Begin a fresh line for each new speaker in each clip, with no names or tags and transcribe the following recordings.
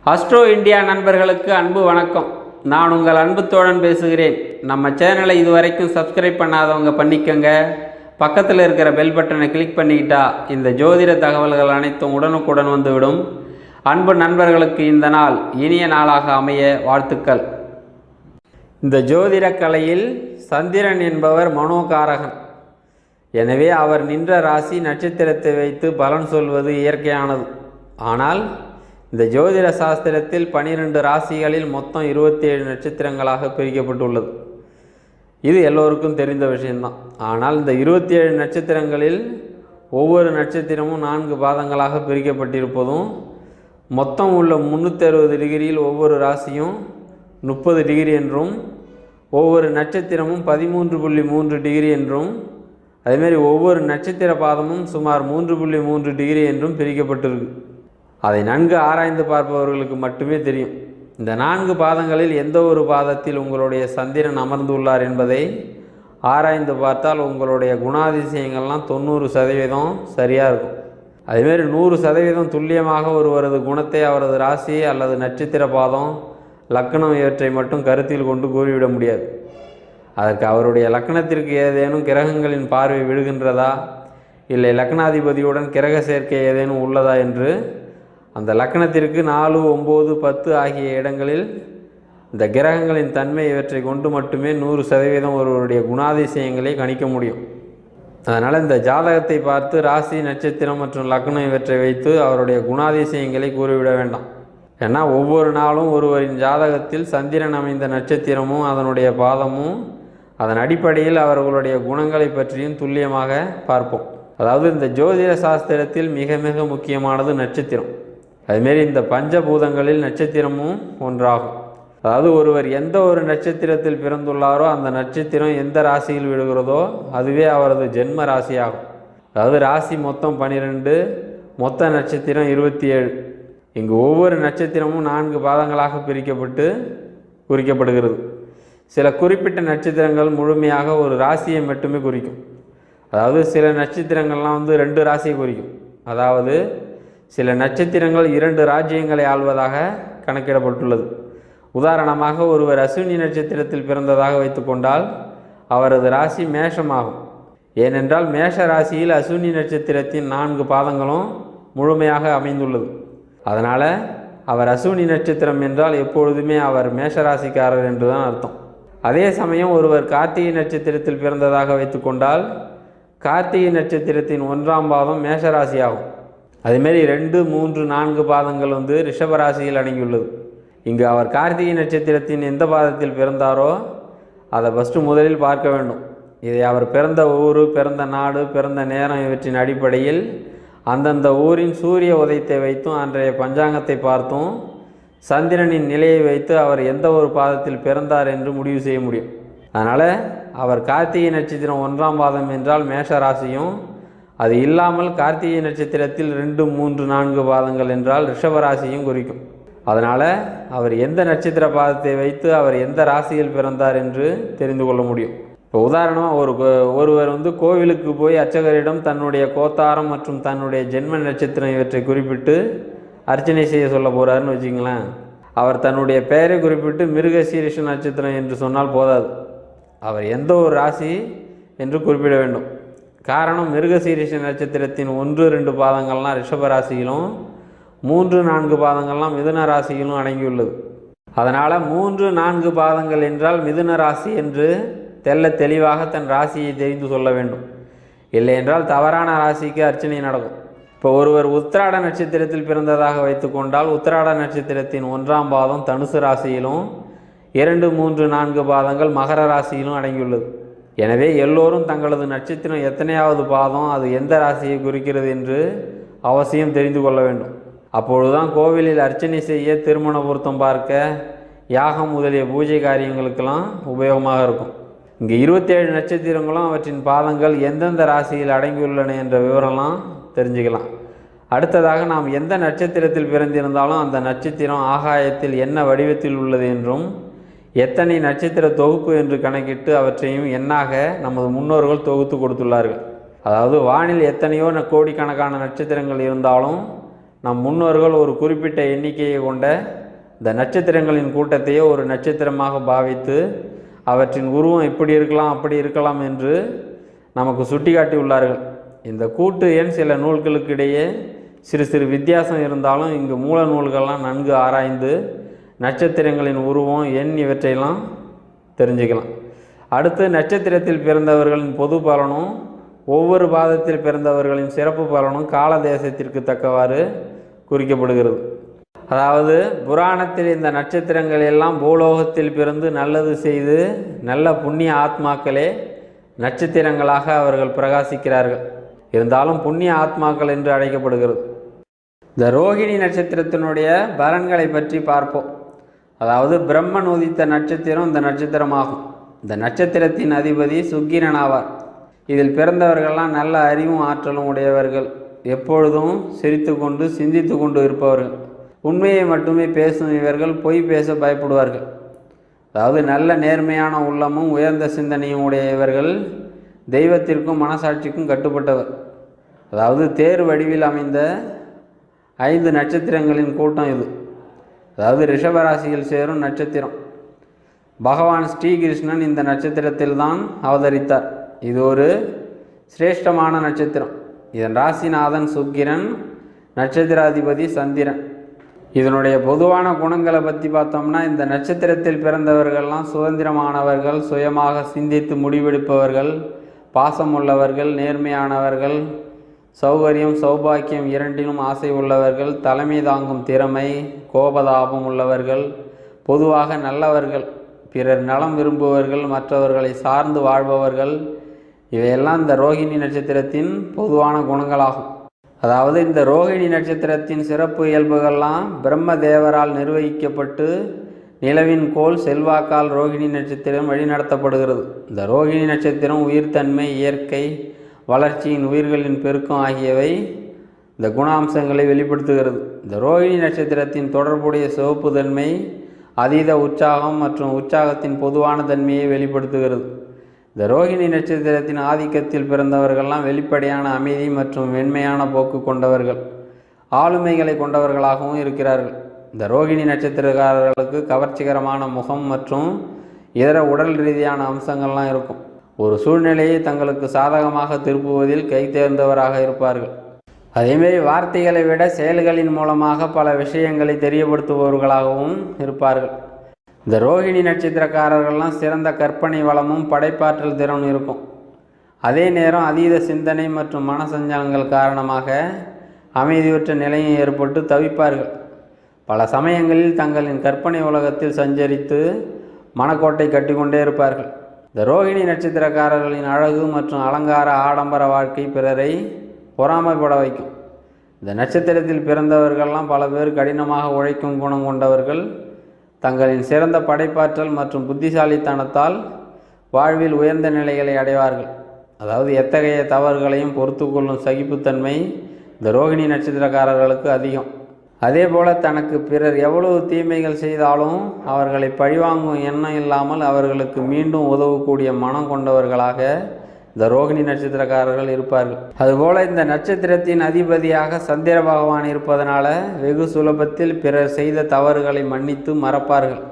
Astro India நண்பர்களுக்கு அன்பு வணக்கம். நான் உங்கள் அன்பு தோழன் பேசுகிறேன். நம்ம சேனலை இதுவரைக்கும் சப்ஸ்கிரைப் பண்ணாதவங்க பண்ணிக்கங்க. பக்கத்தில் இருக்கிற பெல் பட்டனை கிளிக் பண்ணிக்கிட்டா இந்த ஜோதிட தகவல்கள் அனைத்தும் உடனுக்குடன் வந்துவிடும். அன்பு நண்பர்களுக்கு இந்த நாள் இனிய நாளாக அமைய வாழ்த்துக்கள். இந்த ஜோதிட கலையில் சந்திரன் என்பவர் மனோகாரகன். எனவே அவர் நின்ற ராசி நட்சத்திரத்தை வைத்து பலன் சொல்வது இயற்கையானது. ஆனால் இந்த ஜோதிட சாஸ்திரத்தில் 12 ராசிகளில் மொத்தம் 27 நட்சத்திரங்களாக பிரிக்கப்பட்டுள்ளது. இது எல்லோருக்கும் தெரிந்த விஷயம்தான். ஆனால் இந்த 27 நட்சத்திரங்களில் ஒவ்வொரு நட்சத்திரமும் 4 பாதங்களாக பிரிக்கப்பட்டிருப்பதும், மொத்தம் உள்ள 360 டிகிரியில் ஒவ்வொரு ராசியும் 30 டிகிரி என்றும், ஒவ்வொரு நட்சத்திரமும் 13.3 டிகிரி என்றும், அதேமாதிரி ஒவ்வொரு நட்சத்திர பாதமும் சுமார் 3.3 டிகிரி என்றும் பிரிக்கப்பட்டிருக்கு. அதை நன்கு ஆராய்ந்து பார்ப்பவர்களுக்கு மட்டுமே தெரியும். இந்த 4 பாதங்களில் எந்த ஒரு பாதத்தில் உங்களுடைய சந்திரன் அமர்ந்துள்ளார் என்பதை ஆராய்ந்து பார்த்தால் உங்களுடைய குணாதிசயங்கள்லாம் 90% சரியாக இருக்கும். அதேமாரி 100% துல்லியமாக ஒருவரது குணத்தை அவரது ராசி அல்லது நட்சத்திர பாதம், லக்னம் இவற்றை மட்டும் கருத்தில் கொண்டு கூறிவிட முடியாது. அதற்கு அவருடைய லக்னத்திற்கு ஏதேனும் கிரகங்களின் பார்வை விழுகின்றதா, இல்லை லக்னாதிபதியுடன் கிரக சேர்க்கை ஏதேனும் உள்ளதா என்று அந்த லக்னத்திற்கு 4, 9, 10 ஆகிய இடங்களில் இந்த கிரகங்களின் தன்மை இவற்றை கொண்டு மட்டுமே 100% ஒருவருடைய குணாதிசயங்களை கணிக்க முடியும். அதனால் இந்த ஜாதகத்தை பார்த்து ராசி, நட்சத்திரம் மற்றும் லக்னம் இவற்றை வைத்து அவருடைய குணாதிசயங்களை கூறிவிட வேண்டாம். ஏன்னா ஒவ்வொரு நாளும் ஒருவரின் ஜாதகத்தில் சந்திரன் அமைந்த நட்சத்திரமும் அதனுடைய பாதமும் அதன் அடிப்படையில் அவர்களுடைய குணங்களை பற்றியும் துல்லியமாக பார்ப்போம். அதாவது இந்த ஜோதிட சாஸ்திரத்தில் மிக மிக முக்கியமானது நட்சத்திரம். அதுமாரி இந்த பஞ்சபூதங்களில் நட்சத்திரமும் ஒன்றாகும். அதாவது ஒருவர் எந்த ஒரு நட்சத்திரத்தில் பிறந்துள்ளாரோ அந்த நட்சத்திரம் எந்த ராசியில் விடுகிறதோ அதுவே அவரது ஜென்ம ராசியாகும். அதாவது ராசி மொத்தம் 12, மொத்த நட்சத்திரம் 27. இங்கு ஒவ்வொரு நட்சத்திரமும் 4 பாதங்களாக பிரிக்கப்பட்டு குறிக்கப்படுகிறது. சில குறிப்பிட்ட நட்சத்திரங்கள் முழுமையாக ஒரு ராசியை மட்டுமே குறிக்கும். அதாவது சில நட்சத்திரங்கள்லாம் 2 ராசியை குறிக்கும். அதாவது சில நட்சத்திரங்கள் 2 ராஜ்யங்களை ஆள்வதாக கணக்கிடப்பட்டுள்ளது. உதாரணமாக ஒருவர் அஸ்வினி நட்சத்திரத்தில் பிறந்ததாக வைத்துக்கொண்டால் அவரது ராசி மேஷமாகும். ஏனென்றால் மேஷ ராசியில் அஸ்வினி நட்சத்திரத்தின் 4 பாதங்களும் முழுமையாக அமைந்துள்ளது. அதனால் அவர் அஸ்வினி நட்சத்திரம் என்றால் எப்பொழுதுமே அவர் மேஷராசிக்காரர் என்றுதான் அர்த்தம். அதே சமயம் ஒருவர் கார்த்திகை நட்சத்திரத்தில் பிறந்ததாக வைத்துக்கொண்டால் கார்த்திகை நட்சத்திரத்தின் 1ஆம் பாதம் மேஷராசியாகும். அதுமாரி 2, 3, 4 பாதங்கள் ரிஷபராசியில் அடங்கியுள்ளது. இங்கு அவர் கார்த்திகை நட்சத்திரத்தின் எந்த பாதத்தில் பிறந்தாரோ அதை முதலில் பார்க்க வேண்டும். இதை அவர் பிறந்த ஊர், பிறந்த நாடு, பிறந்த நேரம் இவற்றின் அடிப்படையில் அந்தந்த ஊரின் சூரிய உதயத்தை வைத்தும் அன்றைய பஞ்சாங்கத்தை பார்த்தும் சந்திரனின் நிலையை வைத்து அவர் எந்த ஒரு பாதத்தில் பிறந்தார் என்று முடிவு செய்ய முடியும். அதனால் அவர் கார்த்திகை நட்சத்திரம் 1ஆம் பாதம் என்றால் மேஷ ராசியும், அது இல்லாமல் கார்த்திகை நட்சத்திரத்தில் 2, 3, 4 பாதங்கள் என்றால் ரிஷபராசியும் குறிக்கும். அதனால் அவர் எந்த நட்சத்திர பாதத்தை வைத்து அவர் எந்த ராசியில் பிறந்தார் என்று தெரிந்து கொள்ள முடியும். இப்போ உதாரணமாக ஒருவர் கோவிலுக்கு போய் அர்ச்சகரிடம் தன்னுடைய கோத்தாரம் மற்றும் தன்னுடைய ஜென்ம நட்சத்திரம் இவற்றை குறிப்பிட்டு அர்ச்சனை செய்ய சொல்ல போகிறாருன்னு வச்சுங்களேன். அவர் தன்னுடைய பெயரை குறிப்பிட்டு மிருகசீரிஷ நட்சத்திரம் என்று சொன்னால் போதாது. அவர் எந்த ஒரு ராசி என்று குறிப்பிட வேண்டும். காரணம், மிருகசீரிஷ நட்சத்திரத்தின் 1, 2 பாதங்கள்லாம் ரிஷபராசியிலும், 3, 4 பாதங்கள்லாம் மிதுன ராசியிலும் அடங்கியுள்ளது. அதனால் 3, 4 பாதங்கள் என்றால் மிதுன ராசி என்று தெளிவாக தன் ராசியை தெரிந்து சொல்ல வேண்டும். இல்லை என்றால் தவறான ராசிக்கு அர்ச்சனை நடக்கும். இப்போ ஒருவர் உத்திராட நட்சத்திரத்தில் பிறந்ததாக வைத்துக்கொண்டால் உத்திராட நட்சத்திரத்தின் 1ஆம் பாதம் தனுசு ராசியிலும், 2, 3, 4 பாதங்கள் மகர ராசியிலும் அடங்கியுள்ளது. எனவே எல்லோரும் தங்களது நட்சத்திரம் எத்தனையாவது பாதம், அது எந்த ராசியை குறிக்கிறது என்று அவசியம் தெரிந்து கொள்ள வேண்டும். அப்பொழுதுதான் கோவிலில் அர்ச்சனை செய்ய, திருமண பொருத்தம் பார்க்க, யாகம் முதலிய பூஜை காரியங்களுக்கெல்லாம் உபயோகமாக இருக்கும். இங்கே 27 நட்சத்திரங்களும் அவற்றின் பாதங்கள் எந்தெந்த ராசியில் அடங்கியுள்ளன என்ற விவரம்லாம் தெரிஞ்சுக்கலாம். அடுத்ததாக நாம் எந்த நட்சத்திரத்தில் பிறந்திருந்தாலும் அந்த நட்சத்திரம் ஆகாயத்தில் என்ன வடிவத்தில் உள்ளது என்றும், எத்தனை நட்சத்திர தொகுப்பு என்று கணக்கிட்டு அவற்றையும் எண்ணாக நமது முன்னோர்கள் தொகுத்து கொடுத்துள்ளார்கள். அதாவது வானில் எத்தனையோ கோடிக்கணக்கான நட்சத்திரங்கள் இருந்தாலும் நம் முன்னோர்கள் ஒரு குறிப்பிட்ட எண்ணிக்கையை கொண்ட இந்த நட்சத்திரங்களின் கூட்டத்தையே ஒரு நட்சத்திரமாக பாவித்து அவற்றின் உருவம் இப்படி இருக்கலாம் அப்படி இருக்கலாம் என்று நமக்கு சுட்டி உள்ளார்கள். இந்த கூட்டு எண் சில நூல்களுக்கு இடையே சிறு சிறு வித்தியாசம் இருந்தாலும் இங்கு மூல நூல்கள்லாம் நன்கு ஆராய்ந்து நட்சத்திரங்களின் உருவம் எண் இவற்றையெல்லாம் தெரிஞ்சுக்கலாம். அடுத்து நட்சத்திரத்தில் பிறந்தவர்களின் பொது பலனும் ஒவ்வொரு பாதத்தில் பிறந்தவர்களின் சிறப்பு பலனும் கால தேசத்திற்கு தக்கவாறு குறிக்கப்படுகிறது. அதாவது புராணத்தில் இந்த நட்சத்திரங்கள் எல்லாம் பூலோகத்தில் பிறந்து நல்லது செய்து நல்ல புண்ணிய ஆத்மாக்களே நட்சத்திரங்களாக அவர்கள் பிரகாசிக்கிறார்கள். இருந்தாலும் புண்ணிய ஆத்மாக்கள் என்று அழைக்கப்படுகிறது. இந்த ரோகிணி நட்சத்திரத்தினுடைய பலன்களை பற்றி பார்ப்போம். அதாவது பிரம்மன் உதித்த நட்சத்திரம் இந்த நட்சத்திரமாகும். இந்த நட்சத்திரத்தின் அதிபதி சுக்கிரன் ஆவார். இதில் பிறந்தவர்கள்லாம் நல்ல அறிவும் ஆற்றலும் உடையவர்கள், எப்பொழுதும் சிரித்து கொண்டு சிந்தித்து கொண்டு இருப்பவர்கள், உண்மையை மட்டுமே பேசும் இவர்கள் பொய் பேச பயப்படுவார்கள். அதாவது நல்ல நேர்மையான உள்ளமும் உயர்ந்த சிந்தனையும் உடைய இவர்கள் தெய்வத்திற்கும் மனசாட்சிக்கும் கட்டுப்பட்டவர். அதாவது தேர் வடிவில் அமைந்த 5 நட்சத்திரங்களின் கூட்டம் இது. அதாவது ரிஷபராசியில் சேரும் நட்சத்திரம். பகவான் ஸ்ரீகிருஷ்ணன் இந்த நட்சத்திரத்தில் தான் அவதரித்தார். இது ஒரு சிரேஷ்டமான நட்சத்திரம். இதன் ராசிநாதன் சுக்கிரன், நட்சத்திராதிபதி சந்திரன். இதனுடைய பொதுவான குணங்களை பற்றி பார்த்தோம்னா, இந்த நட்சத்திரத்தில் பிறந்தவர்கள்லாம் சுதந்திரமானவர்கள், சுயமாக சிந்தித்து முடிவெடுப்பவர்கள், பாசம் உள்ளவர்கள், நேர்மையானவர்கள், சௌகரியம் சௌபாக்கியம் இரண்டிலும் ஆசை உள்ளவர்கள், தலைமை தாங்கும் திறமை, கோபதாபம் உள்ளவர்கள், பொதுவாக நல்லவர்கள், பிறர் நலம் விரும்புவர்கள், மற்றவர்களை சார்ந்து வாழ்பவர்கள். இவையெல்லாம் இந்த ரோகிணி நட்சத்திரத்தின் பொதுவான குணங்களாகும். அதாவது இந்த ரோகிணி நட்சத்திரத்தின் சிறப்பு இயல்புகள்லாம் பிரம்ம தேவரால் நிர்வகிக்கப்பட்டு நிலவின் கோள் செல்வாக்கால் ரோகிணி நட்சத்திரம் வழிநடத்தப்படுகிறது. இந்த ரோகிணி நட்சத்திரம் உயிர்த்தன்மை, இயற்கை, வளர்ச்சியின் உயிர்களின் பெருக்கம் ஆகியவை இந்த குணாம்சங்களை வெளிப்படுத்துகிறது. இந்த ரோகிணி நட்சத்திரத்தின் தொடர்புடைய சிவப்பு தன்மை அதீத உற்சாகம் மற்றும் உற்சாகத்தின் பொதுவான தன்மையை வெளிப்படுத்துகிறது. இந்த ரோகிணி நட்சத்திரத்தின் ஆதிக்கத்தில் பிறந்தவர்கள்லாம் வெளிப்படையான அமைதி மற்றும் வெண்மையான போக்கு கொண்டவர்கள், ஆளுமைகளை கொண்டவர்களாகவும் இருக்கிறார்கள். இந்த ரோகிணி நட்சத்திரக்காரர்களுக்கு கவர்ச்சிகரமான முகம் மற்றும் இதர உடல் ரீதியான அம்சங்கள்லாம் இருக்கும். ஒரு சூழ்நிலையை தங்களுக்கு சாதகமாக திருப்புவதில் கை தேர்ந்தவராக இருப்பார்கள். அதேமாரி வார்த்தைகளை விட செயல்களின் மூலமாக பல விஷயங்களை தெரியப்படுத்துபவர்களாகவும் இருப்பார்கள். இந்த ரோகிணி நட்சத்திரக்காரர்கள்லாம் சிறந்த கற்பனை வளமும் படைப்பாற்றல் திறனும் இருக்கும். அதே நேரம் அதீத சிந்தனை மற்றும் மனசஞ்சலங்கள் காரணமாக அமைதியற்ற நிலையும் ஏற்பட்டு தவிப்பார்கள். பல சமயங்களில் தங்களின் கற்பனை உலகத்தில் சஞ்சரித்து மனக்கோட்டை கட்டிக்கொண்டே இருப்பார்கள். இந்த ரோகிணி நட்சத்திரக்காரர்களின் அழகு மற்றும் அலங்கார ஆடம்பர வாழ்க்கை பிறரை பொறாமைப்பட வைக்கும். இந்த நட்சத்திரத்தில் பிறந்தவர்கள்லாம் பல பேர் கடினமாக உழைக்கும் குணம் கொண்டவர்கள். தங்களின் சிறந்த படைப்பாற்றல் மற்றும் புத்திசாலித்தனத்தால் வாழ்வில் உயர்ந்த நிலைகளை அடைவார்கள். அதாவது எத்தகைய தவறுகளையும் பொறுத்து கொள்ளும் சகிப்புத்தன்மை இந்த ரோகிணி நட்சத்திரக்காரர்களுக்கு அதிகம். அதே போல் தனக்கு பிறர் எவ்வளவு தீமைகள் செய்தாலும் அவர்களை பழிவாங்கும் எண்ணம் இல்லாமல் அவர்களுக்கு மீண்டும் உதவக்கூடிய மனம் கொண்டவர்களாக இந்த ரோகிணி நட்சத்திரக்காரர்கள் இருப்பார்கள். அதுபோல் இந்த நட்சத்திரத்தின் அதிபதியாக சந்திர பகவான் இருப்பதனால வெகு சுலபத்தில் பிறர் செய்த தவறுகளை மன்னித்து மறப்பார்கள்.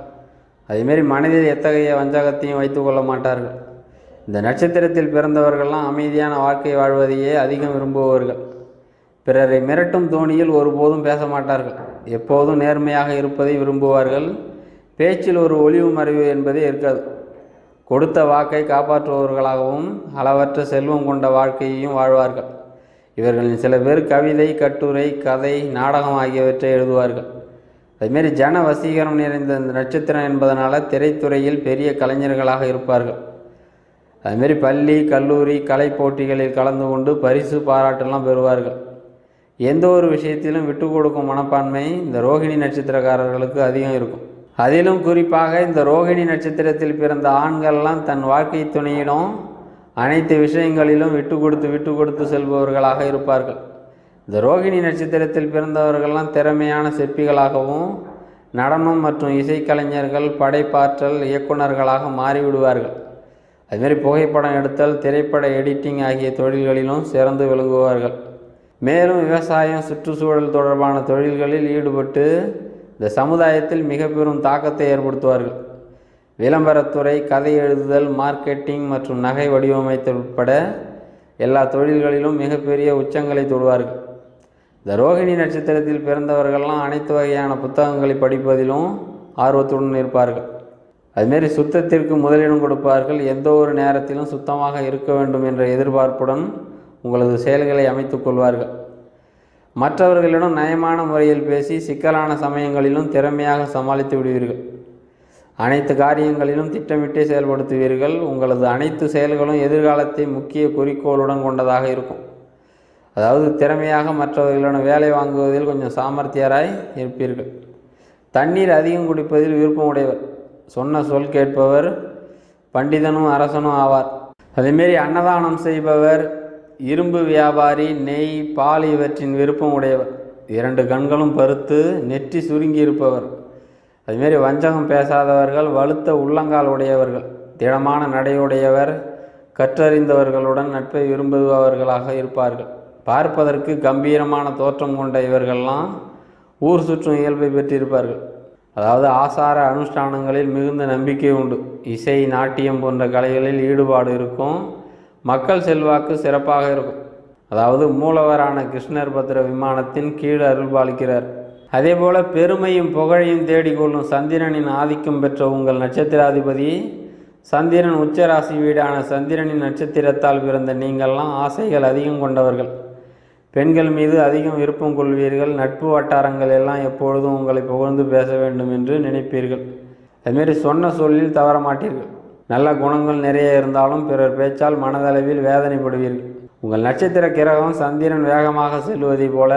அதேமாரி மனதில் எத்தகைய வஞ்சகத்தையும் வைத்து கொள்ள மாட்டார்கள். இந்த நட்சத்திரத்தில் பிறந்தவர்கள்லாம் அமைதியான வாழ்க்கை வாழ்வதையே அதிகம் விரும்புபவர்கள். பிறரை மிரட்டும் தோணியில் ஒருபோதும் பேச மாட்டார்கள். எப்போதும் நேர்மையாக இருப்பதை விரும்புவார்கள். பேச்சில் ஒரு ஒளிவு மறைவு என்பதே இருக்காது. கொடுத்த வாக்கை காப்பாற்றுபவர்களாகவும் அளவற்ற செல்வம் கொண்ட வாழ்க்கையையும் வாழ்வார்கள். இவர்களின் சில பேர் கவிதை, கட்டுரை, கதை, நாடகம் ஆகியவற்றை எழுதுவார்கள். அதுமாரி ஜன வசீகரம் நிறைந்த இந்த நட்சத்திரம் என்பதனால திரைத்துறையில் பெரிய கலைஞர்களாக இருப்பார்கள். அதுமாரி பள்ளி, கல்லூரி, கலை போட்டிகளில் கலந்து கொண்டு பரிசு, பாராட்டெல்லாம் பெறுவார்கள். எந்த ஒரு விஷயத்திலும் விட்டு கொடுக்கும் மனப்பான்மை இந்த ரோகிணி நட்சத்திரக்காரர்களுக்கு அதிகம் இருக்கும். அதிலும் குறிப்பாக இந்த ரோகிணி நட்சத்திரத்தில் பிறந்த ஆண்கள்லாம் தன் வாழ்க்கை துணையிடம் அனைத்து விஷயங்களிலும் விட்டு கொடுத்து செல்பவர்களாக இருப்பார்கள். இந்த ரோகிணி நட்சத்திரத்தில் பிறந்தவர்கள்லாம் திறமையான சிற்பிகளாகவும் நடனம் மற்றும் இசைக்கலைஞர்கள், படைப்பாற்றல் இயக்குநர்களாக மாறிவிடுவார்கள். அதுமாரி புகைப்படம் எடுத்தல், திரைப்பட எடிட்டிங் ஆகிய தொழில்களிலும் சிறந்து விளங்குவார்கள். மேலும் விவசாயம், சுற்றுச்சூழல் தொடர்பான தொழில்களில் ஈடுபட்டு இந்த சமுதாயத்தில் மிக பெரும் தாக்கத்தை ஏற்படுத்துவார்கள். விளம்பரத்துறை, கதை எழுதுதல், மார்க்கெட்டிங் மற்றும் நகை வடிவமைத்தல் உட்பட எல்லா தொழில்களிலும் மிகப்பெரிய உச்சங்களை தொடுவார்கள். இந்த ரோகிணி நட்சத்திரத்தில் பிறந்தவர்கள்லாம் அனைத்து வகையான புத்தகங்களை படிப்பதிலும் ஆர்வத்துடன் இருப்பார்கள். அதுமாரி சுத்தத்திற்கு முதலிடம் கொடுப்பார்கள். எந்த ஒரு நேரத்திலும் சுத்தமாக இருக்க வேண்டும் என்ற எதிர்பார்ப்புடன் உங்களது செயல்களை அமைத்து கொள்வார்கள். மற்றவர்களிடம் நயமான முறையில் பேசி சிக்கலான சமயங்களிலும் திறமையாக சமாளித்து விடுவீர்கள். அனைத்து காரியங்களிலும் திட்டமிட்டே செயல்படுத்துவீர்கள். உங்களது அனைத்து செயல்களும் எதிர்காலத்தை முக்கிய குறிக்கோளுடன் கொண்டதாக இருக்கும். அதாவது திறமையாக மற்றவர்களிடம் வேலை வாங்குவதில் கொஞ்சம் சாமர்த்தியராய் இருப்பீர்கள். தண்ணீர் அதிகம் குடிப்பதில் விருப்பமுடையவர். சொன்ன சொல் கேட்பவர். பண்டிதனும் அரசனும் ஆவார். அதேமாரி அன்னதானம் செய்பவர். இரும்பு வியாபாரி, நெய், பால் இவற்றின் விருப்பம் உடையவர். 2 கண்களும் பருத்து நெற்றி சுருங்கி இருப்பவர். அதுமாரி வஞ்சகம் பேசாதவர்கள். வலுத்த உள்ளங்கால் உடையவர்கள். திடமான நடையுடையவர். கற்றறிந்தவர்களுடன் நட்பை விரும்புபவர்களாக இருப்பார்கள். பார்ப்பதற்கு கம்பீரமான தோற்றம் கொண்ட இவர்கள்லாம் ஊர் சுற்றும் இயல்பை பெற்றிருப்பார்கள். அதாவது ஆசார அனுஷ்டானங்களில் மிகுந்த நம்பிக்கை உண்டு. இசை, நாட்டியம் போன்ற கலைகளில் ஈடுபாடு இருக்கும். மக்கள் செல்வாக்கு சிறப்பாக இருக்கும். அதாவது மூலவரான கிருஷ்ணர் பத்திர விமானத்தின் கீழ் அருள்பாலிக்கிறார். அதேபோல பெருமையும் புகழையும் தேடிக்கொள்ளும் சந்திரனின் ஆதிக்கம் பெற்ற உங்கள் நட்சத்திராதிபதி சந்திரன் உச்சராசி வீடான சந்திரனின் நட்சத்திரத்தால் பிறந்த நீங்கள்லாம் ஆசைகள் அதிகம் கொண்டவர்கள். பெண்கள் மீது அதிகம் விருப்பம் கொள்வீர்கள். நட்பு வட்டாரங்கள் எல்லாம் எப்பொழுதும் உங்களை புகழ்ந்து பேச வேண்டும் என்று நினைப்பீர்கள். அதுமாரி சொன்ன சொல்லில் தவற மாட்டீர்கள். நல்ல குணங்கள் நிறைய இருந்தாலும் பிறர் பேச்சால் மனதளவில் வேதனைப்படுவீர்கள். உங்கள் நட்சத்திர கிரகம் சந்திரன் வேகமாக செல்வதை போல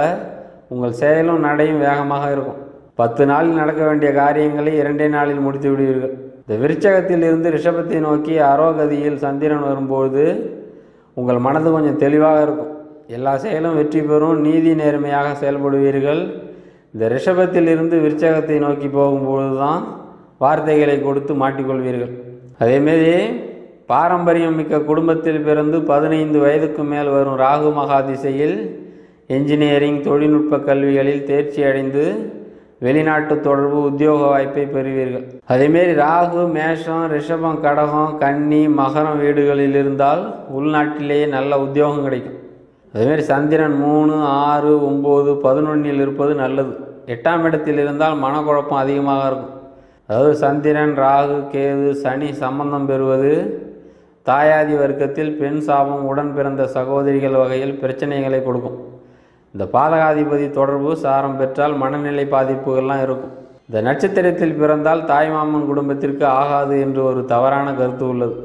உங்கள் செயலும் நடையும் வேகமாக இருக்கும். 10 நாளில் நடக்க வேண்டிய காரியங்களை 2 நாளில் முடித்து விடுவீர்கள். இந்த விருச்சகத்தில் இருந்து ரிஷபத்தை நோக்கி அரோகதியில் சந்திரன் வரும்போது உங்கள் மனது கொஞ்சம் தெளிவாக இருக்கும். எல்லா செயலும் வெற்றி பெறும். நீதி நேர்மையாக செயல்படுவீர்கள். இந்த ரிஷபத்தில் இருந்து விருச்சகத்தை நோக்கி போகும்போது தான் வார்த்தைகளை கொடுத்து மாட்டிக்கொள்வீர்கள். அதேமாரி பாரம்பரியம் மிக்க குடும்பத்தில் பிறந்து 15 வயதுக்கு மேல் வரும் ராகு மகா திசையில் என்ஜினியரிங், தொழில்நுட்ப கல்விகளில் தேர்ச்சி அடைந்து வெளிநாட்டு தொடர்பு, உத்தியோக வாய்ப்பை பெறுவீர்கள். அதேமாரி ராகு மேஷம், ரிஷபம், கடகம், கன்னி, மகரம் வீடுகளில் இருந்தால் உள்நாட்டிலேயே நல்ல உத்தியோகம் கிடைக்கும். அதேமாரி சந்திரன் 3, 6, 9, 11 இருப்பது நல்லது. 8ஆம் இடத்தில் இருந்தால் மனக்குழப்பம் அதிகமாக இருக்கும். அதாவது சந்திரன், ராகு, கேது, சனி சம்பந்தம் பெறுவது தாயாதி வர்க்கத்தில் பெண் சாபம், உடன் பிறந்த சகோதரிகள் வகையில் பிரச்சனைகளை கொடுக்கும். இந்த பாதகாதிபதி தொடர்பு சாரம் பெற்றால் மனநிலை பாதிப்புகள்லாம் இருக்கும். இந்த நட்சத்திரத்தில் பிறந்தால் தாய்மாமன் குடும்பத்திற்கு ஆகாது என்று ஒரு தவறான கருத்து உள்ளது.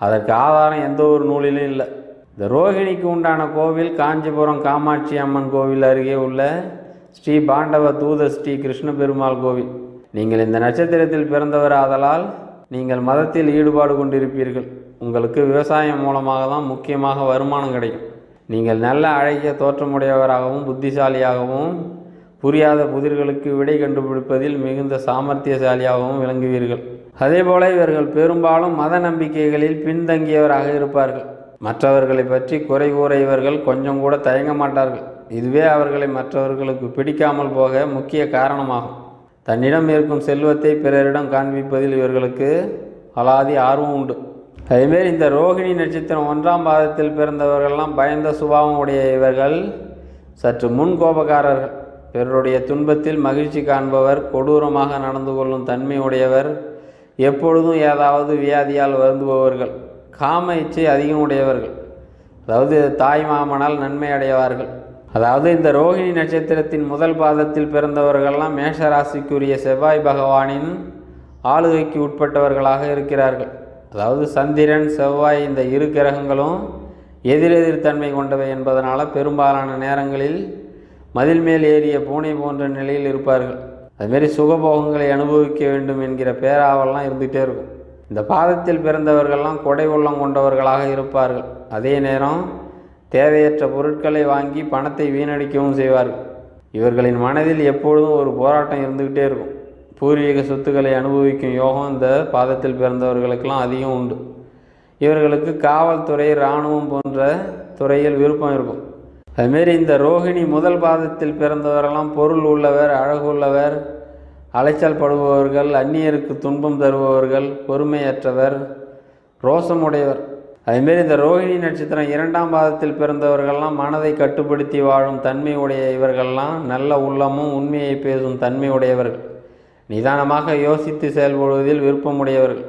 அதற்கு ஆதாரம் எந்த ஒரு நூலிலும் இல்லை. இந்த ரோகிணிக்கு உண்டான கோவில் காஞ்சிபுரம் காமாட்சி அம்மன் கோவில் அருகே உள்ள ஸ்ரீ பாண்டவ தூத ஸ்ரீ கிருஷ்ண பெருமாள் கோவில். நீங்கள் இந்த நட்சத்திரத்தில் பிறந்தவர் ஆதலால் நீங்கள் மதத்தில் ஈடுபாடு கொண்டிருப்பீர்கள். உங்களுக்கு விவசாயம் மூலமாக தான் முக்கியமாக வருமானம் கிடைக்கும். நீங்கள் நல்ல அழகிய தோற்றமுடையவராகவும் புத்திசாலியாகவும் புரியாத புதிர்களுக்கு விடை கண்டுபிடிப்பதில் மிகுந்த சாமர்த்தியசாலியாகவும் விளங்குவீர்கள். அதேபோல இவர்கள் பெரும்பாலும் மத நம்பிக்கைகளில் பின்தங்கியவராக இருப்பார்கள். மற்றவர்களை பற்றி குறை கூற இவர்கள் கொஞ்சம் கூட தயங்க மாட்டார்கள். இதுவே அவர்களை மற்றவர்களுக்கு பிடிக்காமல் போக முக்கிய காரணமாகும். தன்னிடம் இருக்கும் செல்வத்தை பிறரிடம் காண்பிப்பதில் இவர்களுக்கு அலாதி ஆர்வம் உண்டு. அதேமாரி இந்த ரோகிணி நட்சத்திரம் 1ஆம் பாதத்தில் பிறந்தவர்கள்லாம் பயந்த சுபாவம் உடைய இவர்கள் சற்று முன் கோபக்காரர்கள். பிறருடைய துன்பத்தில் மகிழ்ச்சி காண்பவர், கொடூரமாக நடந்து கொள்ளும் தன்மை உடையவர், எப்பொழுதும் ஏதாவது வியாதியால் வருந்துபவர்கள், காம இச்சை அதிகம் உடையவர்கள். அதாவது தாய் மாமனால் நன்மை அடைவார்கள். அதாவது இந்த ரோகிணி நட்சத்திரத்தின் முதல் பாதத்தில் பிறந்தவர்கள்லாம் மேஷராசிக்குரிய செவ்வாய் பகவானின் ஆளுகைக்கு உட்பட்டவர்களாக இருக்கிறார்கள். அதாவது சந்திரன், செவ்வாய் இந்த இரு கிரகங்களும் எதிரெதிர்த்தன்மை கொண்டவை என்பதனால் பெரும்பாலான நேரங்களில் மதில் மேல் ஏறிய பூனை போன்ற நிலையில் இருப்பார்கள். அதுமாரி சுகபோகங்களை அனுபவிக்க வேண்டும் என்கிற பேராவெல்லாம் இருந்துகிட்டே இருக்கும். இந்த பாதத்தில் பிறந்தவர்கள்லாம் கொடை உள்ளம் கொண்டவர்களாக இருப்பார்கள். அதே நேரம் தேவையற்ற பொருட்களை வாங்கி பணத்தை வீணடிக்கவும் செய்வார்கள். இவர்களின் மனதில் எப்பொழுதும் ஒரு போராட்டம் இருந்துக்கிட்டே இருக்கும். பூர்வீக சொத்துக்களை அனுபவிக்கும் யோகம் இந்த பாதத்தில் பிறந்தவர்களுக்கெல்லாம் அதிகம் உண்டு. இவர்களுக்கு காவல்துறை, இராணுவம் போன்ற துறையில் விருப்பம் இருக்கும். அதுமாரி இந்த ரோகிணி முதல் பாதத்தில் பிறந்தவரெல்லாம் பொருள் உள்ளவர், அழகுள்ளவர், அலைச்சல் படுபவர்கள், அந்நியருக்கு துன்பம் தருபவர்கள், பொறுமையற்றவர், ரோசமுடையவர். அதுமாரி இந்த ரோகிணி நட்சத்திரம் 2ஆம் பாதத்தில் பிறந்தவர்கள்லாம் மனதை கட்டுப்படுத்தி வாழும் தன்மை உடைய இவர்கள்லாம் நல்ல உள்ளமும் உண்மையை பேசும் தன்மை உடையவர்கள், நிதானமாக யோசித்து செயல்படுவதில் விருப்பமுடையவர்கள்,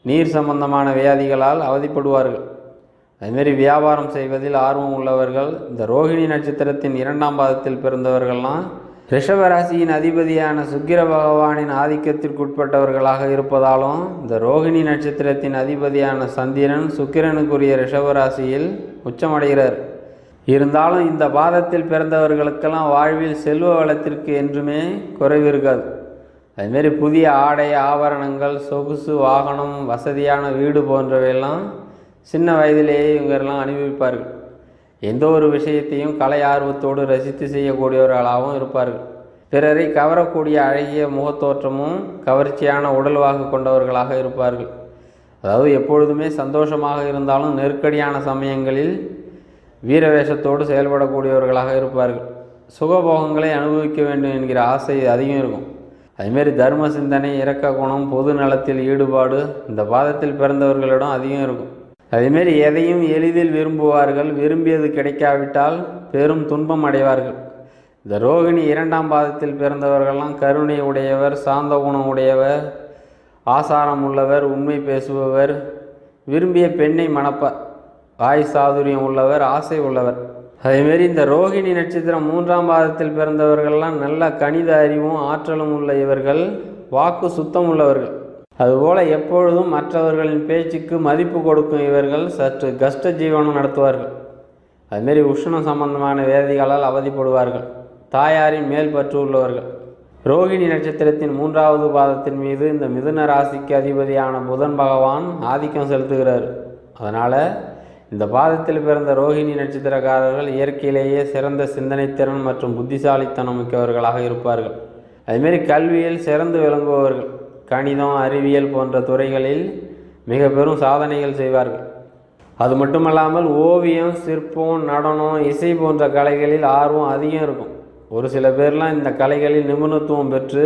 நீர் சம்பந்தமான வியாதிகளால் அவதிப்படுவார்கள். அதுமாரி வியாபாரம் செய்வதில் ஆர்வம் உள்ளவர்கள். இந்த ரோகிணி நட்சத்திரத்தின் 2ஆம் பாதத்தில் பிறந்தவர்கள்லாம் ரிஷபராசியின் அதிபதியான சுக்கிர பகவானின் ஆதிக்கத்திற்குட்பட்டவர்களாக இருப்பதாலும் இந்த ரோகிணி நட்சத்திரத்தின் அதிபதியான சந்திரன் சுக்கிரனுக்குரிய ரிஷபராசியில் உச்சமடைகிறார். இருந்தாலும் இந்த பாதத்தில் பிறந்தவர்களுக்கெல்லாம் வாழ்வில் செல்வ வளத்திற்கு என்றுமே குறைவு இருக்காது. அதுமாரி புதிய ஆடை, ஆபரணங்கள், சொகுசு வாகனம், வசதியான வீடு போன்றவையெல்லாம் சின்ன வயதிலேயே இவங்கெல்லாம் அனுபவிப்பார்கள். எந்த ஒரு விஷயத்தையும் கலை ஆர்வத்தோடு ரசித்து செய்யக்கூடியவர்களாகவும் இருப்பார்கள். பிறரை கவரக்கூடிய அழகிய முகத்தோற்றமும் கவர்ச்சியான உடல்வாகு கொண்டவர்களாக இருப்பார்கள். அதாவது எப்பொழுதுமே சந்தோஷமாக இருந்தாலும் நெருக்கடியான சமயங்களில் வீரவேஷத்தோடு செயல்படக்கூடியவர்களாக இருப்பார்கள். சுகபோகங்களை அனுபவிக்க வேண்டும் என்கிற ஆசை அதிகம் இருக்கும். அதுமாரி தர்ம சிந்தனை, இரக்க குணம், பொது நலத்தில் ஈடுபாடு இந்த பாதத்தில் பிறந்தவர்களிடம் அதிகம் இருக்கும். அதேமாரி எதையும் எளிதில் விரும்புவார்கள். விரும்பியது கிடைக்காவிட்டால் பெரும் துன்பம் அடைவார்கள். இந்த ரோகிணி 2ஆம் பாதத்தில் பிறந்தவர்கள்லாம் கருணை உடையவர், சாந்த குணம் உடையவர், ஆசாரம் உள்ளவர், உண்மை பேசுபவர், விரும்பிய பெண்ணை மணப்பார், வாய் சாதுரியம் உள்ளவர், ஆசை உள்ளவர். அதேமாரி இந்த ரோகிணி நட்சத்திரம் 3ஆம் பாதத்தில் பிறந்தவர்கள்லாம் நல்ல கணித அறிவும் ஆற்றலும் உள்ள இவர்கள் வாக்கு சுத்தம் உள்ளவர்கள். அதுபோல் எப்பொழுதும் மற்றவர்களின் பேச்சுக்கு மதிப்பு கொடுக்கும் இவர்கள் சற்று கஷ்ட ஜீவனம் நடத்துவார்கள். அதுமாரி உஷ்ணம் சம்பந்தமான வேதிகளால் அவதிப்படுவார்கள். தாயாரின் மேல் பற்று உள்ளவர்கள். ரோகிணி நட்சத்திரத்தின் 3ஆவது பாதத்தின் மீது இந்த மிதுன ராசிக்கு அதிபதியான புதன் பகவான் ஆதிக்கம் செலுத்துகிறார். அதனால் இந்த பாதத்தில் பிறந்த ரோகிணி நட்சத்திரக்காரர்கள் இயற்கையிலேயே சிறந்த சிந்தனைத்திறன் மற்றும் புத்திசாலித்தனம் மிக்கவர்களாக இருப்பார்கள். அதுமாரி கல்வியில் சிறந்து விளங்குபவர்கள். கணிதம், அறிவியல் போன்ற துறைகளில் மிக பெரும் சாதனைகள் செய்வார்கள். அது மட்டுமல்லாமல் ஓவியம், சிற்பம், நடனம், இசை போன்ற கலைகளில் ஆர்வம் அதிகம் இருக்கும். ஒரு சில பேர்லாம் இந்த கலைகளில் நிபுணத்துவம் பெற்று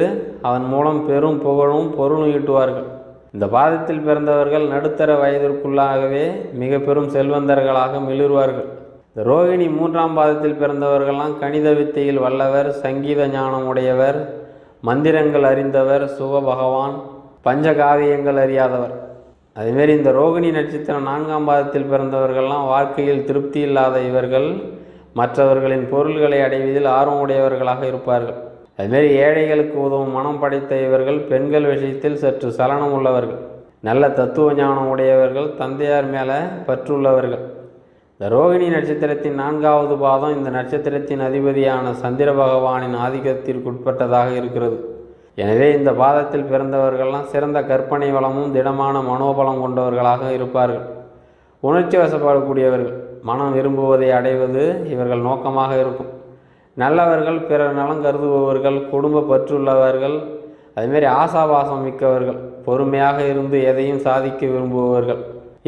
அதன் மூலம் பெரும் புகழும் பொருளும் ஈட்டுவார்கள். இந்த பாதத்தில் பிறந்தவர்கள் நடுத்தர வயதிற்குள்ளாகவே மிக பெரும் செல்வந்தர்களாக மிளிர்வார்கள். இந்த ரோகிணி 3ஆம் பாதத்தில் பிறந்தவர்கள்லாம் கணித வித்தையில் வல்லவர், சங்கீத ஞானம் உடையவர், மந்திரங்கள் அறிந்தவர், சுக பகவான், பஞ்சகாவியங்கள் அறியாதவர். அதேமாரி இந்த ரோகிணி நட்சத்திரம் 4ஆம் பாதத்தில் பிறந்தவர்கள்லாம் வாழ்க்கையில் திருப்தி இல்லாத இவர்கள் மற்றவர்களின் பொருள்களை அடைவதில் ஆர்வம் உடையவர்களாக இருப்பார்கள். அதுமாரி ஏழைகளுக்கு உதவும் மனம் படைத்த இவர்கள் பெண்கள் விஷயத்தில் சற்று சலனம் உள்ளவர்கள். நல்ல தத்துவ ஞானம் உடையவர்கள், தந்தையார் மேலே பற்றுள்ளவர்கள். இந்த ரோகிணி நட்சத்திரத்தின் 4ஆவது பாதம் இந்த நட்சத்திரத்தின் அதிபதியான சந்திர பகவானின் ஆதிக்கத்திற்குட்பட்டதாக இருக்கிறது. எனவே இந்த பாதத்தில் பிறந்தவர்கள்லாம் சிறந்த கற்பனை வளமும் திடமான மனோபலம் கொண்டவர்களாக இருப்பார்கள். உணர்ச்சி வசப்படக்கூடியவர்கள். மனம் விரும்புவதை அடைவது இவர்கள் நோக்கமாக இருக்கும். நல்லவர்கள், பிறர் நலம் கருதுபவர்கள், குடும்ப பற்றுள்ளவர்கள், அதுமாரி ஆசாபாசம் மிக்கவர்கள், பொறுமையாக இருந்து எதையும் சாதிக்க விரும்புபவர்கள்,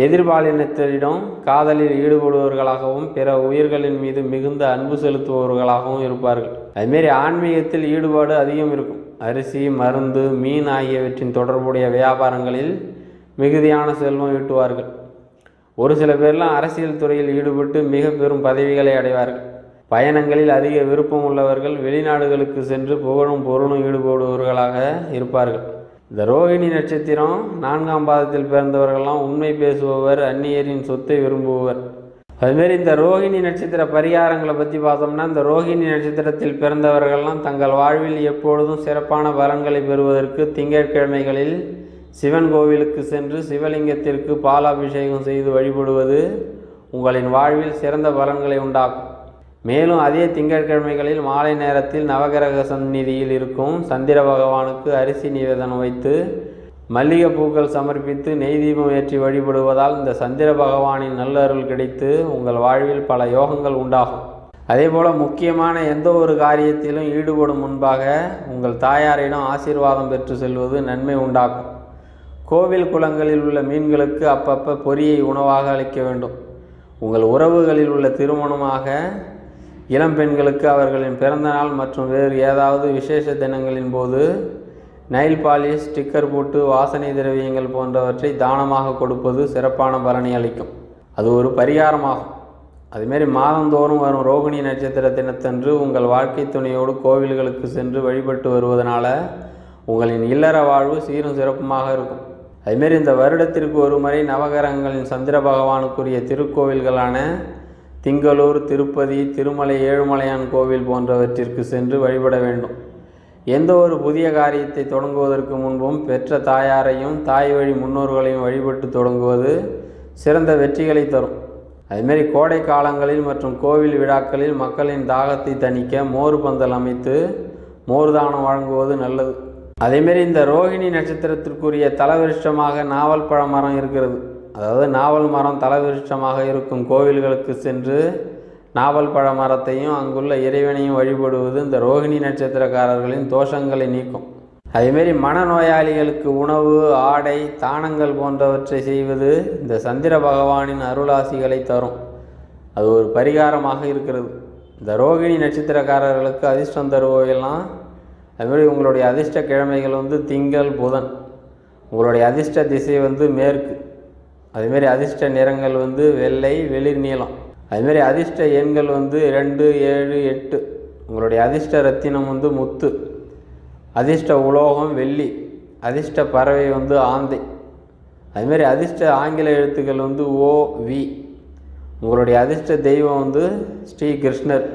எதிர்பாலினத்திடம் காதலில் ஈடுபடுபவர்களாகவும் பிற உயிர்களின் மீது மிகுந்த அன்பு செலுத்துபவர்களாகவும் இருப்பார்கள். அதுமாரி ஆன்மீகத்தில் ஈடுபாடு அதிகம் இருக்கும். அரிசி, மருந்து, மீன் ஆகியவற்றின் தொடர்புடைய வியாபாரங்களில் மிகுதியான செல்வம் ஈட்டுவார்கள். ஒரு சில பேர்லாம் அரசியல் துறையில் ஈடுபட்டு மிக பெரும் பதவிகளை அடைவார்கள். பயணங்களில் அதிக விருப்பம் உள்ளவர்கள், வெளிநாடுகளுக்கு சென்று புகழும் பொருளும் ஈடுபடுபவர்களாக இருப்பார்கள். இந்த ரோகிணி நட்சத்திரம் 4ஆம் பாதத்தில் பிறந்தவர்கள்லாம் உண்மை பேசுபவர், அந்நியரின் சொத்தை விரும்புபவர். அதுமாரி இந்த ரோகிணி நட்சத்திர பரிகாரங்களை பற்றி பார்த்தோம்னா, இந்த ரோகிணி நட்சத்திரத்தில் பிறந்தவர்கள்லாம் தங்கள் வாழ்வில் எப்பொழுதும் சிறப்பான பலன்களை பெறுவதற்கு திங்கட்கிழமைகளில் சிவன் கோவிலுக்கு சென்று சிவலிங்கத்திற்கு பாலாபிஷேகம் செய்து வழிபடுவது உங்களின் வாழ்வில் சிறந்த பலன்களை உண்டாக்கும். மேலும் அதே திங்கட்கிழமைகளில் மாலை நேரத்தில் நவகிரக சந்நிதியில் இருக்கும் சந்திர பகவானுக்கு அரிசி நிவேதனம் வைத்து மல்லிகை பூக்கள் சமர்ப்பித்து நெய் தீபம் ஏற்றி வழிபடுவதால் இந்த சந்திர பகவானின் நல்லருள் கிடைத்து உங்கள் வாழ்வில் பல யோகங்கள் உண்டாகும். அதேபோல் முக்கியமான எந்த ஒரு காரியத்திலும் ஈடுபடும் முன்பாக உங்கள் தாயாரிடம் ஆசீர்வாதம் பெற்று செல்வது நன்மை உண்டாக்கும். கோவில் குளங்களில் உள்ள மீன்களுக்கு அப்பப்போ பொரியை உணவாக அளிக்க வேண்டும். உங்கள் உறவுகளில் உள்ள திருமணமாக இளம் பெண்களுக்கு அவர்களின் பிறந்தநாள் மற்றும் வேறு ஏதாவது விசேஷ தினங்களின் போது நெயில் பாலிஷ், ஸ்டிக்கர் போட்டு, வாசனை திரவியங்கள் போன்றவற்றை தானமாக கொடுப்பது சிறப்பான பலனை அளிக்கும். அது ஒரு பரிகாரமாகும். அதுமாரி மாதந்தோறும் வரும் ரோகிணி நட்சத்திர தினத்தன்று உங்கள் வாழ்க்கை துணையோடு கோவில்களுக்கு சென்று வழிபட்டு வருவதனால உங்களின் இல்லற வாழ்வு சீரும் சிறப்புமாக இருக்கும். அதுமாரி இந்த வருடத்திற்கு ஒரு முறை நவகிரகங்களின் சந்திர பகவானுக்குரிய திருக்கோவில்களான திங்களூர், திருப்பதி, திருமலை ஏழுமலையான் கோவில் போன்றவற்றிற்கு சென்று வழிபட வேண்டும். எந்த ஒரு புதிய காரியத்தை தொடங்குவதற்கு முன்பும் பெற்ற தாயாரையும் தாய் வழி முன்னோர்களையும் வழிபட்டு தொடங்குவது சிறந்த வெற்றிகளை தரும். அதுமாரி கோடை காலங்களில் மற்றும் கோவில் விழாக்களில் மக்களின் தாகத்தை தணிக்க மோர் பந்தல் அமைத்து மோர் தானம் வழங்குவது நல்லது. அதேமாரி இந்த ரோகிணி நட்சத்திரத்திற்குரிய தலவிருஷ்டமாக நாவல் பழ மரம் இருக்கிறது. அதாவது நாவல் மரம் தலவிருஷ்டமாக இருக்கும் கோவில்களுக்கு சென்று நாவல் பழ மரத்தையும் அங்குள்ள இறைவனையும் வழிபடுவது இந்த ரோகிணி நட்சத்திரக்காரர்களின் தோஷங்களை நீக்கும். அதேமாரி மனநோயாளிகளுக்கு உணவு, ஆடை, தானங்கள் போன்றவற்றை செய்வது இந்த சந்திர பகவானின் அருளாசிகளை தரும். அது ஒரு பரிகாரமாக இருக்கிறது. இந்த ரோகிணி நட்சத்திரக்காரர்களுக்கு அதிர்ஷ்டம் தருவோயெல்லாம் அதுமாதிரி உங்களுடைய அதிர்ஷ்ட கிழமைகள் திங்கள், புதன். உங்களுடைய அதிர்ஷ்ட திசை மேற்கு. அதுமாரி அதிர்ஷ்ட நிறங்கள் வெள்ளை, வெளிர் நீலம். அதுமாரி அதிர்ஷ்ட எண்கள் 2, 7, 8. உங்களுடைய அதிர்ஷ்ட ரத்தினம் முத்து. அதிர்ஷ்ட உலோகம் வெள்ளி. அதிர்ஷ்ட பறவை ஆந்தை. அதுமாரி அதிர்ஷ்ட ஆங்கில எழுத்துக்கள் ஓ, வி. உங்களுடைய அதிர்ஷ்ட தெய்வம் ஸ்ரீ கிருஷ்ணர்.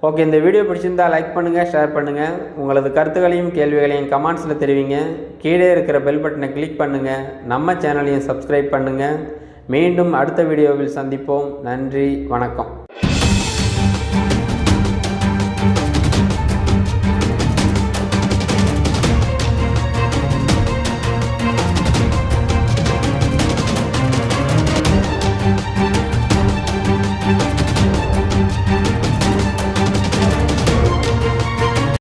ஓகே, இந்த வீடியோ பிடிச்சிருந்தால் லைக் பண்ணுங்கள், ஷேர் பண்ணுங்கள். உங்களது கருத்துக்களையும் கேள்விகளையும் கமெண்ட்ஸில் தெரிவிங்க. கீழே இருக்கிற பெல் பட்டனை கிளிக் பண்ணுங்கள். நம்ம சேனலையும் சப்ஸ்கிரைப் பண்ணுங்கள். மீண்டும் அடுத்த வீடியோவில் சந்திப்போம். நன்றி, வணக்கம்.